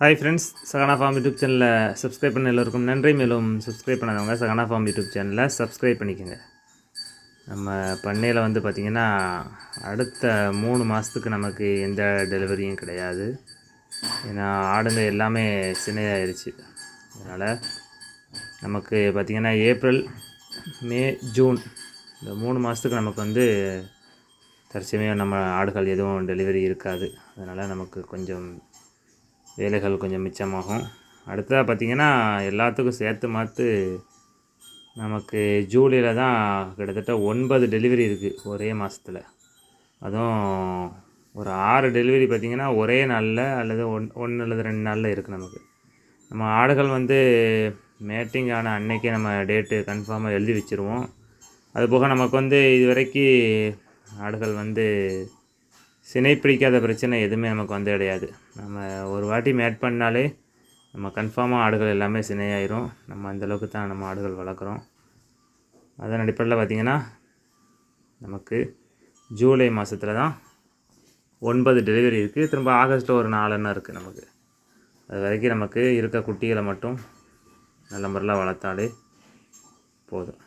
Hi friends, Sahana form YouTube சேனலில் subscribe பண்ண எல்லோருக்கும் நன்றி. மேலும் சப்ஸ்கிரைப் பண்ணாதவங்க சகானா ஃபார்ம் யூடியூப் சேனலில் சப்ஸ்கிரைப் பண்ணிக்கோங்க. நம்ம பண்ணையில் வந்து பார்த்திங்கன்னா அடுத்த 3 மாதத்துக்கு நமக்கு எந்த டெலிவரியும் கிடையாது. ஏன்னா ஆடுங்க எல்லாமே சினையாயிருச்சு. அதனால் நமக்கு பார்த்திங்கன்னா ஏப்ரல், மே, ஜூன் இந்த 3 மாதத்துக்கு நமக்கு வந்து தற்சமயம் நம்ம ஆடுகள் எதுவும் டெலிவரி இருக்காது. அதனால் நமக்கு கொஞ்சம் வேலைகள் கொஞ்சம் மிச்சமாகும். அடுத்ததாக பார்த்திங்கன்னா எல்லாத்துக்கும் சேர்த்து மாற்று நமக்கு ஜூலையில் தான் கிட்டத்தட்ட 9 டெலிவரி இருக்குது ஒரே மாதத்தில். அதுவும் ஒரு 6 டெலிவரி பார்த்திங்கன்னா ஒரே நாளில் அல்லது 1 அல்லது 2 நாளில் இருக்குது. நமக்கு நம்ம ஆடுகள் வந்து மேட்டிங் ஆன அன்னைக்கே நம்ம டேட்டு கன்ஃபார்மாக எழுதி வச்சுருவோம். அதுபோக நமக்கு வந்து இது வரைக்கும் ஆடுகள் வந்து சினை பிடிக்காத பிரச்சனை எதுவுமே நமக்கு வந்து கிடையாது. நம்ம ஒரு வாட்டி மேட் பண்ணாலே நம்ம கன்ஃபார்மாக ஆடுகள் எல்லாமே சினையாயிரும். நம்ம அந்தளவுக்கு தான் நம்ம ஆடுகள் வளர்க்குறோம். அதன் அடிப்படையில் பார்த்திங்கன்னா நமக்கு ஜூலை மாதத்தில் தான் 9 டெலிவரி இருக்குது. திரும்ப ஆகஸ்ட்டில் ஒரு 4 இருக்குது நமக்கு. அது வரைக்கும் நமக்கு இருக்க குட்டிகளை மட்டும் நல்ல முறையில் வளர்த்தாலே போதும்.